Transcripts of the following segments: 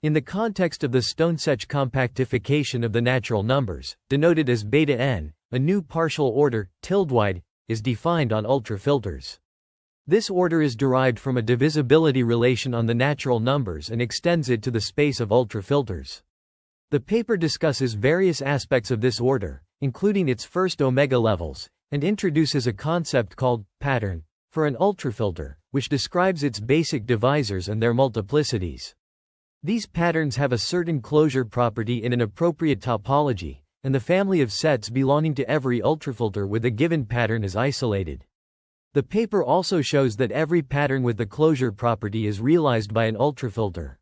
In the context of the Stonesetch compactification of the natural numbers, denoted as beta n, a new partial order, tilde-wide, is defined on ultrafilters. This order is derived from a divisibility relation on the natural numbers and extends it to the space of ultrafilters. The paper discusses various aspects of this order, including its first omega levels, and introduces a concept called pattern for an ultrafilter, which describes its basic divisors and their multiplicities. These patterns have a certain closure property in an appropriate topology, and the family of sets belonging to every ultrafilter with a given pattern is isolated. The paper also shows that every pattern with the closure property is realized by an ultrafilter.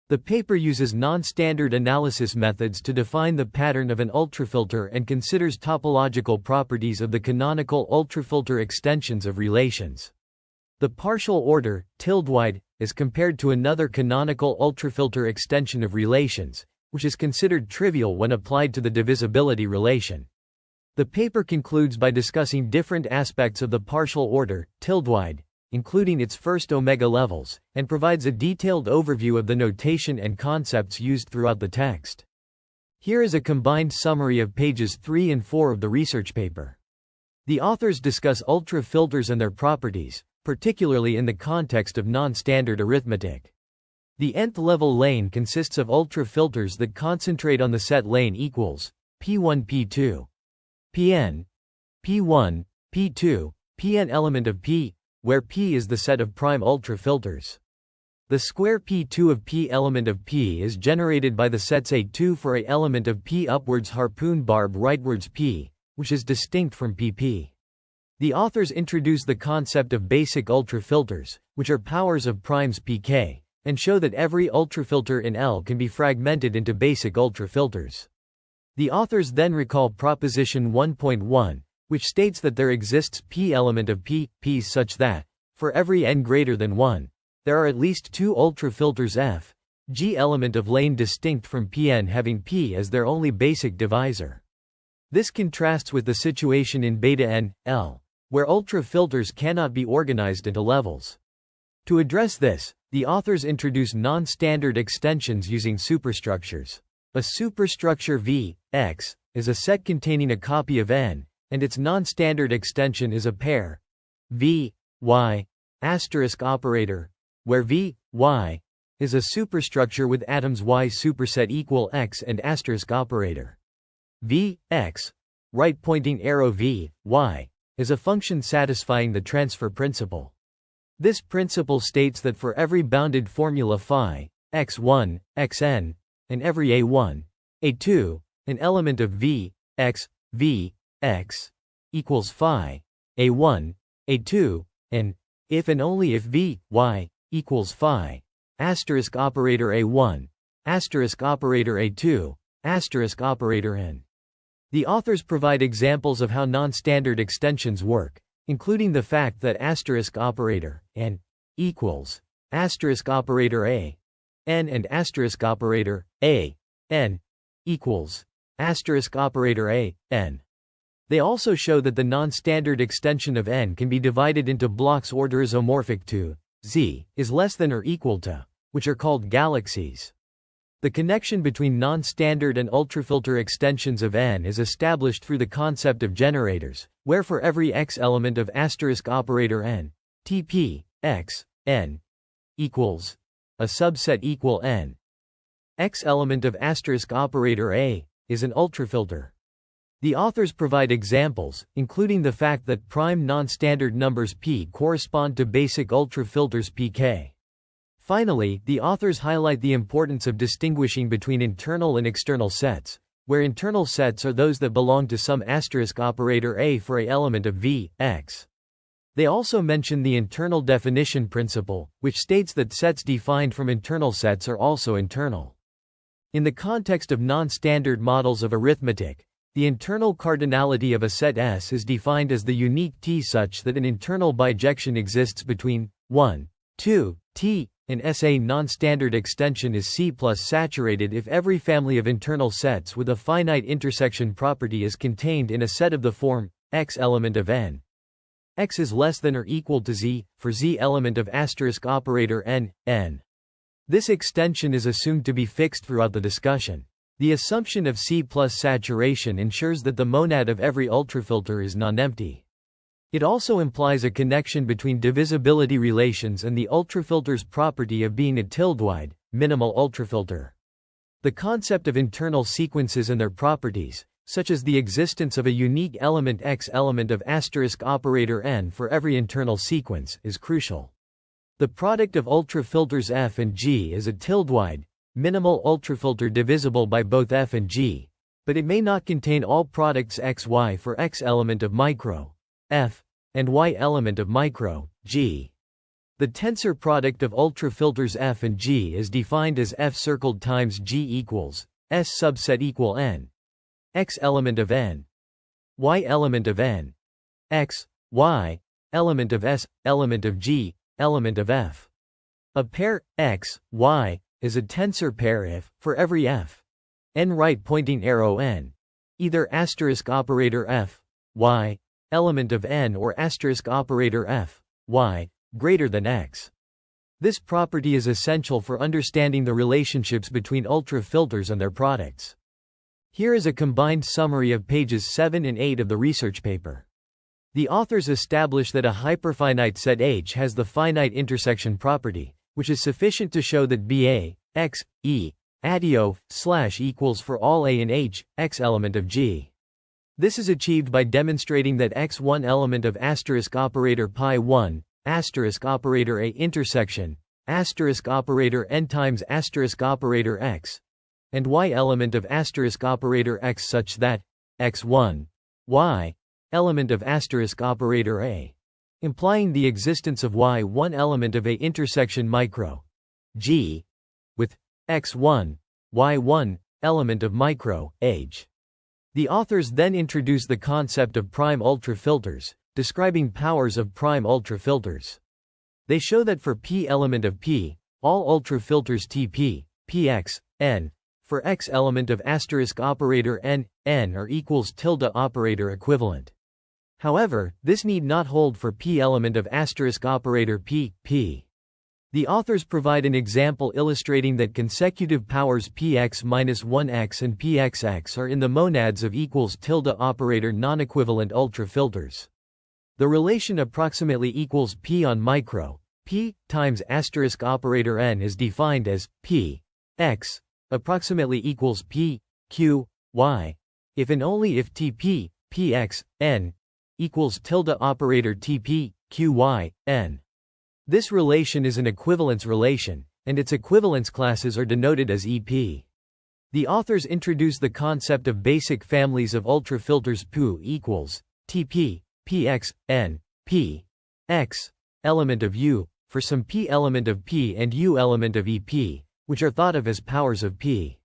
The paper uses nonstandard analysis methods to define the pattern of an ultrafilter and considers topological properties of the canonical ultrafilter extensions of relations. The partial order, tilde-wide, is compared to another canonical ultrafilter extension of relations, which is considered trivial when applied to the divisibility relation. The paper concludes by discussing different aspects of the partial order, tilde-wide, including its first omega levels, and provides a detailed overview of the notation and concepts used throughout the text. Here is a combined summary of pages 3 and 4 of the research paper. The authors discuss ultrafilters and their properties, particularly in the context of nonstandard arithmetic. The nth level lane consists of ultrafilters that concentrate on the set lane equals P1 P2 Pn P1 P2 Pn element of P, where P is the set of prime ultrafilters. The square P2 of P element of P is generated by the sets A2 for A element of P upwards harpoon barb rightwards P, which is distinct from PP. The authors introduce the concept of basic ultrafilters, which are powers of primes pk, and show that every ultrafilter in L can be fragmented into basic ultrafilters. The authors then recall proposition 1.1, which states that there exists P element of P's such that, for every n greater than 1, there are at least two ultrafilters F, G element of lane distinct from Pn having P as their only basic divisor. This contrasts with the situation in beta n, L, where ultrafilters cannot be organized into levels. To address this, the authors introduce non-standard extensions using superstructures. A superstructure V, X, is a set containing a copy of n, and its non-standard extension is a pair V, Y, asterisk operator, where V, Y, is a superstructure with atoms Y superset equal X and asterisk operator. V, X, right pointing arrow V, Y, is a function satisfying the transfer principle. This principle states that for every bounded formula phi, x1, xn, and every a1, a2, an element of V, X, V, X, equals phi, a1, a2, and, if and only if V, Y, equals phi, asterisk operator a1, asterisk operator a2, asterisk operator n. The authors provide examples of how non-standard extensions work, including the fact that asterisk operator n equals asterisk operator a n and asterisk operator a n equals asterisk operator a n. They also show that the non-standard extension of n can be divided into blocks order isomorphic to z is less than or equal to, which are called galaxies. The connection between non-standard and ultrafilter extensions of n is established through the concept of generators, where for every x element of asterisk operator n, Tp, x, n, equals a subset equal n. X element of asterisk operator a is an ultrafilter. The authors provide examples, including the fact that prime non-standard numbers p correspond to basic ultrafilters pk. Finally, the authors highlight the importance of distinguishing between internal and external sets, where internal sets are those that belong to some asterisk operator a for a element of V, X. They also mention the internal definition principle, which states that sets defined from internal sets are also internal. In the context of non-standard models of arithmetic, the internal cardinality of a set S is defined as the unique T such that an internal bijection exists between 1, 2, T, and S. A non-standard extension is C plus saturated if every family of internal sets with a finite intersection property is contained in a set of the form X element of n. X is less than or equal to Z, for Z element of asterisk operator n, n. This extension is assumed to be fixed throughout the discussion. The assumption of C plus saturation ensures that the monad of every ultrafilter is non-empty. It also implies a connection between divisibility relations and the ultrafilter's property of being a tilde-wide, minimal ultrafilter. The concept of internal sequences and their properties, such as the existence of a unique element X element of asterisk operator n for every internal sequence, is crucial. The product of ultrafilters F and G is a tilde-wide, minimal ultrafilter divisible by both F and G, but it may not contain all products X Y for X element of micro, F, and Y element of micro, G. The tensor product of ultrafilters F and G is defined as F circled times G equals S subset equal n. X element of n, Y element of n, X, Y, element of S, element of G, element of F. A pair, X, Y, is a tensor pair if, for every F, n right pointing arrow n, either asterisk operator F, Y, element of n or asterisk operator F, Y, greater than X. This property is essential for understanding the relationships between ultrafilters and their products. Here is a combined summary of pages 7 and 8 of the research paper. The authors establish that a hyperfinite set H has the finite intersection property, which is sufficient to show that BA, X, E, addio, / equals for all A in H, X element of G. This is achieved by demonstrating that X1 element of asterisk operator pi 1, asterisk operator A intersection, asterisk operator n times asterisk operator X, and Y element of asterisk operator X such that X1, Y, element of asterisk operator A, implying the existence of Y1 element of A intersection micro, G, with X1, Y1, element of micro, H. The authors then introduce the concept of prime ultrafilters, describing powers of prime ultrafilters. They show that for P element of P, all ultrafilters Tp, Px, n, for X element of asterisk operator n, n are equals tilde operator equivalent. However, this need not hold for P element of asterisk operator P, P. The authors provide an example illustrating that consecutive powers Px-1x and Pxx are in the monads of equals tilde operator non-equivalent ultrafilters. The relation approximately equals P on micro, P, times asterisk operator n is defined as P, X, approximately equals P, Q, Y, if and only if Tp, Px, n, equals tilde operator Tp, Qy, n. This relation is an equivalence relation, and its equivalence classes are denoted as EP. The authors introduce the concept of basic families of ultrafilters Pu equals Tp, Px, n, P, X, element of U, for some P element of P and U element of EP, which are thought of as powers of P.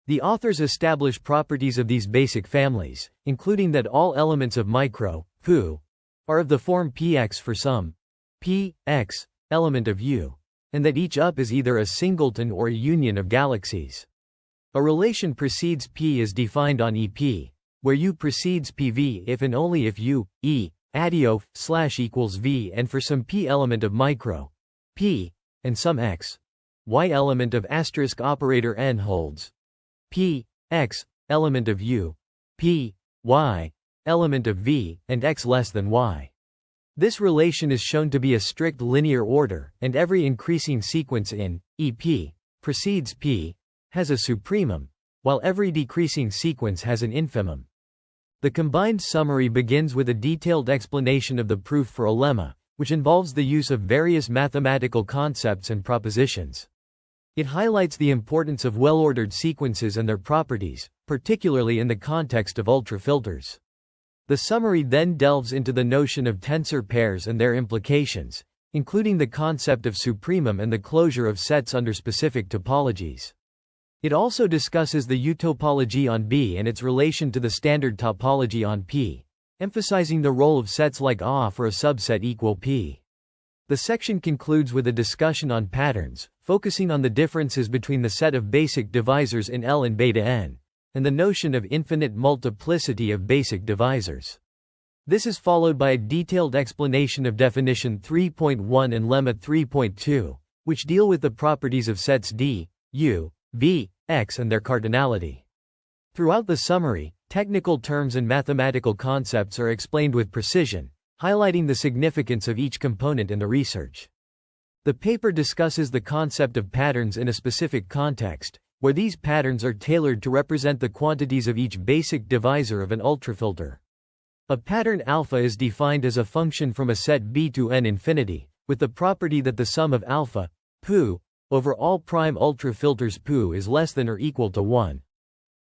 The authors establish properties of these basic families, including that all elements of micro, Pu, are of the form Px for some P, X, element of U, and that each up is either a singleton or a union of galaxies. A relation precedes P is defined on EP, where U precedes PV if and only if U, E, addio, / equals V and for some P element of micro, P, and some X, Y element of asterisk operator n holds P, X, element of U, P, Y, element of V, and X less than Y. This relation is shown to be a strict linear order, and every increasing sequence in EP precedes P has a supremum, while every decreasing sequence has an infimum. The combined summary begins with a detailed explanation of the proof for a lemma, which involves the use of various mathematical concepts and propositions. It highlights the importance of well-ordered sequences and their properties, particularly in the context of ultrafilters. The summary then delves into the notion of tensor pairs and their implications, including the concept of supremum and the closure of sets under specific topologies. It also discusses the U-topology on B and its relation to the standard topology on P, emphasizing the role of sets like A for a subset equal P. The section concludes with a discussion on patterns, focusing on the differences between the set of basic divisors in L and beta n, and the notion of infinite multiplicity of basic divisors. This is followed by a detailed explanation of definition 3.1 and lemma 3.2, which deal with the properties of sets D, U, V, X and their cardinality. Throughout the summary, technical terms and mathematical concepts are explained with precision, highlighting the significance of each component in the research. The paper discusses the concept of patterns in a specific context, where these patterns are tailored to represent the quantities of each basic divisor of an ultrafilter. A pattern alpha is defined as a function from a set B to n infinity, with the property that the sum of alpha, poo, over all prime ultrafilters poo is less than or equal to 1.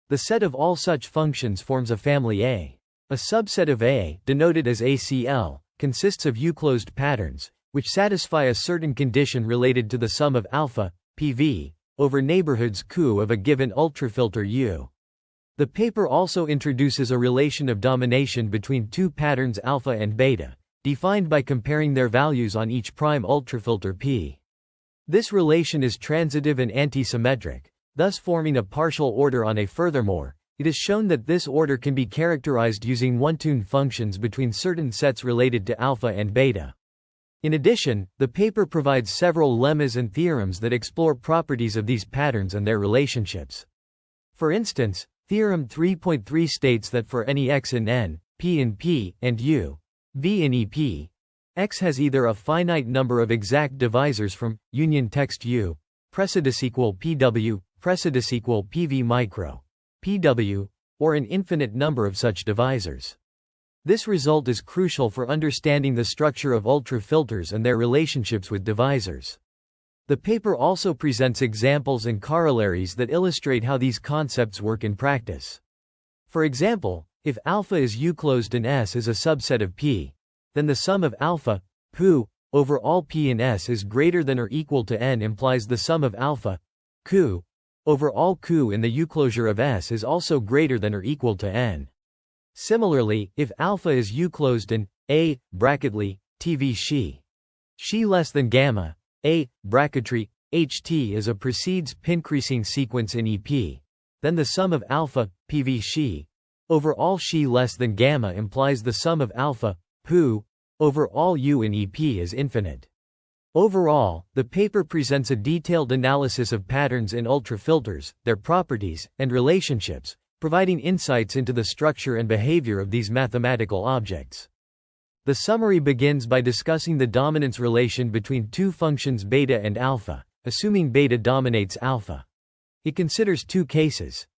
The set of all such functions forms a family A. A subset of A, denoted as ACL, consists of U-closed patterns, which satisfy a certain condition related to the sum of alpha, PV, over neighborhoods Q of a given ultrafilter U. The paper also introduces a relation of domination between two patterns alpha and beta, defined by comparing their values on each prime ultrafilter P. This relation is transitive and antisymmetric, thus forming a partial order on A. Furthermore, it is shown that this order can be characterized using one-to-one functions between certain sets related to alpha and beta. In addition, the paper provides several lemmas and theorems that explore properties of these patterns and their relationships. For instance, Theorem 3.3 states that for any x in N, P in P, and U, V in EP, X has either a finite number of exact divisors from union text U, precedence equal PW, precedence equal PV micro, PW, or an infinite number of such divisors. This result is crucial for understanding the structure of ultrafilters and their relationships with divisors. The paper also presents examples and corollaries that illustrate how these concepts work in practice. For example, if alpha is U-closed and S is a subset of P, then the sum of alpha, Q, over all P in S is greater than or equal to N implies the sum of alpha, Q, over all Q in the U-closure of S is also greater than or equal to N. Similarly, if alpha is U-closed and A, bracketly, TV she less than gamma, A, bracketry, HT is a precedes pincreasing sequence in EP, then the sum of alpha, PV over all less than gamma implies the sum of alpha, Pu, over all U in EP is infinite. Overall, the paper presents a detailed analysis of patterns in ultrafilters, their properties, and relationships, providing insights into the structure and behavior of these mathematical objects. The summary begins by discussing the dominance relation between two functions beta and alpha, assuming beta dominates alpha. It considers two cases.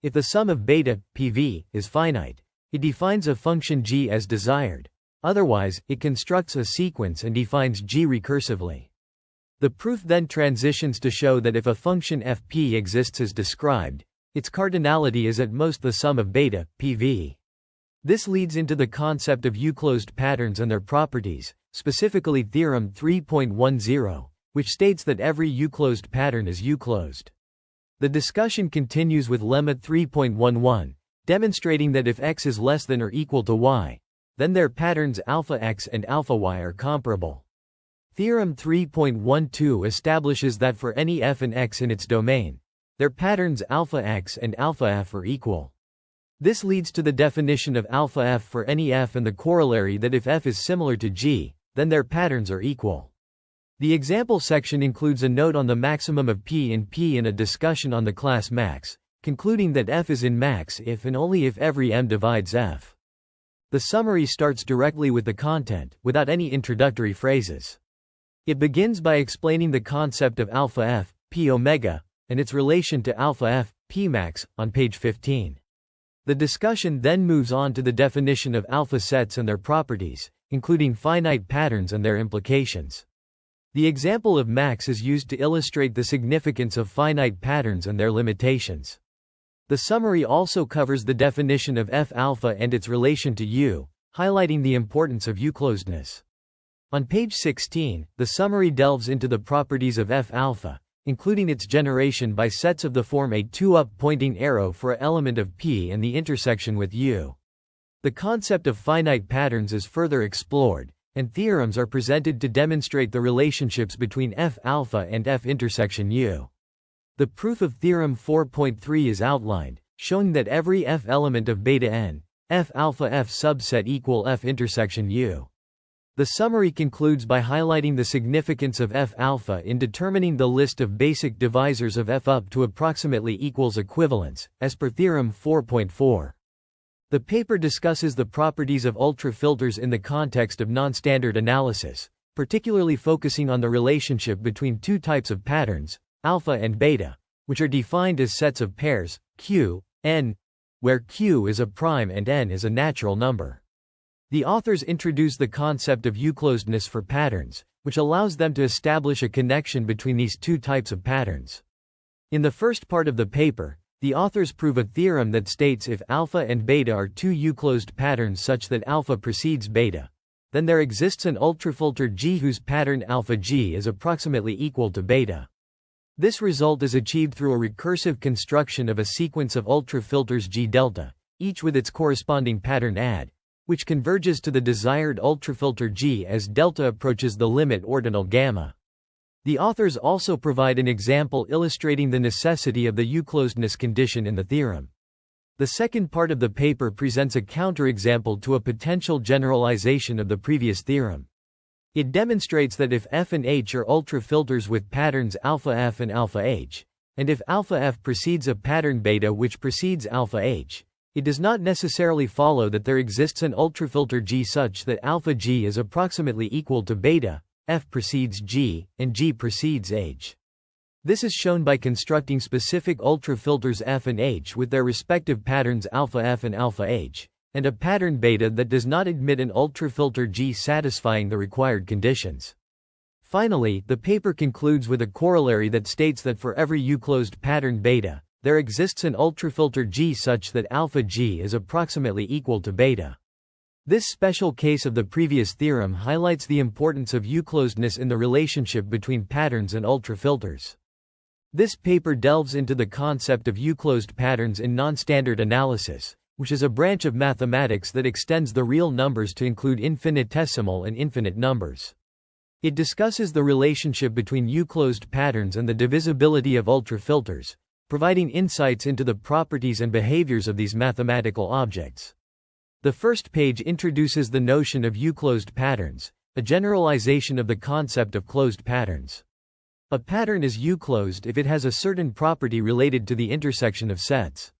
If the sum of beta, PV, is finite, it defines a function g as desired. Otherwise, it constructs a sequence and defines g recursively. The proof then transitions to show that if a function fp exists as described, its cardinality is at most the sum of beta, PV. This leads into the concept of U-closed patterns and their properties, specifically Theorem 3.10, which states that every U-closed pattern is U-closed. The discussion continues with Lemma 3.11, demonstrating that if X is less than or equal to Y, then their patterns alpha X and alpha Y are comparable. Theorem 3.12 establishes that for any f and X in its domain, their patterns alpha X and alpha F are equal. This leads to the definition of alpha F for any f and the corollary that if F is similar to G, then their patterns are equal. The example section includes a note on the maximum of P in P and a discussion on the class max, concluding that F is in max if and only if every M divides F. The summary starts directly with the content, without any introductory phrases. It begins by explaining the concept of alpha F, P omega, and its relation to alpha F, P max, on page 15. The discussion then moves on to the definition of alpha sets and their properties, including finite patterns and their implications. The example of max is used to illustrate the significance of finite patterns and their limitations. The summary also covers the definition of F alpha and its relation to U, highlighting the importance of U-closedness. On page 16, the summary delves into the properties of F alpha, including its generation by sets of the form a 2-up pointing arrow for an element of P and the intersection with U. The concept of finite patterns is further explored, and theorems are presented to demonstrate the relationships between F alpha and F intersection U. The proof of Theorem 4.3 is outlined, showing that every F element of beta n, F alpha F subset equal F intersection U. The summary concludes by highlighting the significance of F alpha in determining the list of basic divisors of F up to approximately equals equivalence, as per Theorem 4.4. The paper discusses the properties of ultrafilters in the context of nonstandard analysis, particularly focusing on the relationship between two types of patterns, alpha and beta, which are defined as sets of pairs, Q, N, where Q is a prime and N is a natural number. The authors introduce the concept of uclosedness for patterns, which allows them to establish a connection between these two types of patterns. In the first part of the paper, the authors prove a theorem that states if alpha and beta are two uclosed patterns such that alpha precedes beta, then there exists an ultrafilter G whose pattern alpha G is approximately equal to beta. This result is achieved through a recursive construction of a sequence of ultrafilters G delta, each with its corresponding pattern add, which converges to the desired ultrafilter G as delta approaches the limit ordinal gamma. The authors also provide an example illustrating the necessity of the uclosedness condition in the theorem. The second part of the paper presents a counterexample to a potential generalization of the previous theorem. It demonstrates that if F and H are ultrafilters with patterns alpha F and alpha H, and if alpha F precedes a pattern beta which precedes alpha H, it does not necessarily follow that there exists an ultrafilter G such that alpha G is approximately equal to beta, F precedes G, and G precedes H. This is shown by constructing specific ultrafilters F and H with their respective patterns alpha F and alpha H, and a pattern beta that does not admit an ultrafilter G satisfying the required conditions. Finally, the paper concludes with a corollary that states that for every uclosed pattern beta, there exists an ultrafilter G such that alpha G is approximately equal to beta. This special case of the previous theorem highlights the importance of uclosedness in the relationship between patterns and ultrafilters. This paper delves into the concept of uclosed patterns in nonstandard analysis, which is a branch of mathematics that extends the real numbers to include infinitesimal and infinite numbers. It discusses the relationship between uclosed patterns and the divisibility of ultrafilters, providing insights into the properties and behaviors of these mathematical objects. The first page introduces the notion of uclosed patterns, a generalization of the concept of closed patterns. A pattern is uclosed if it has a certain property related to the intersection of sets.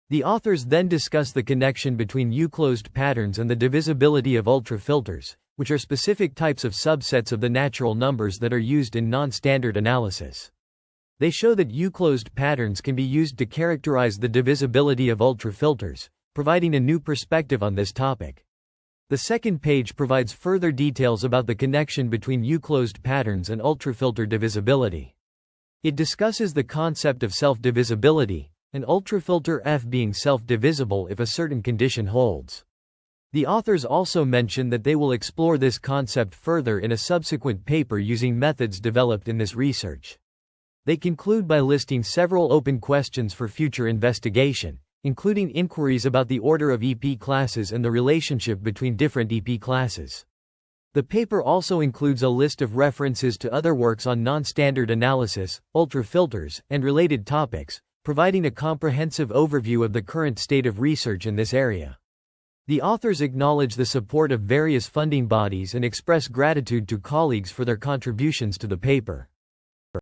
The authors then discuss the connection between uclosed patterns and the divisibility of ultrafilters, which are specific types of subsets of the natural numbers that are used in nonstandard analysis. They show that uclosed patterns can be used to characterize the divisibility of ultrafilters, providing a new perspective on this topic. The second page provides further details about the connection between uclosed patterns and ultrafilter divisibility. It discusses the concept of self-divisibility, an ultrafilter F being self-divisible if a certain condition holds. The authors also mention that they will explore this concept further in a subsequent paper using methods developed in this research. They conclude by listing several open questions for future investigation, including inquiries about the order of EP classes and the relationship between different EP classes. The paper also includes a list of references to other works on nonstandard analysis, ultrafilters, and related topics, providing a comprehensive overview of the current state of research in this area. The authors acknowledge the support of various funding bodies and express gratitude to colleagues for their contributions to the paper.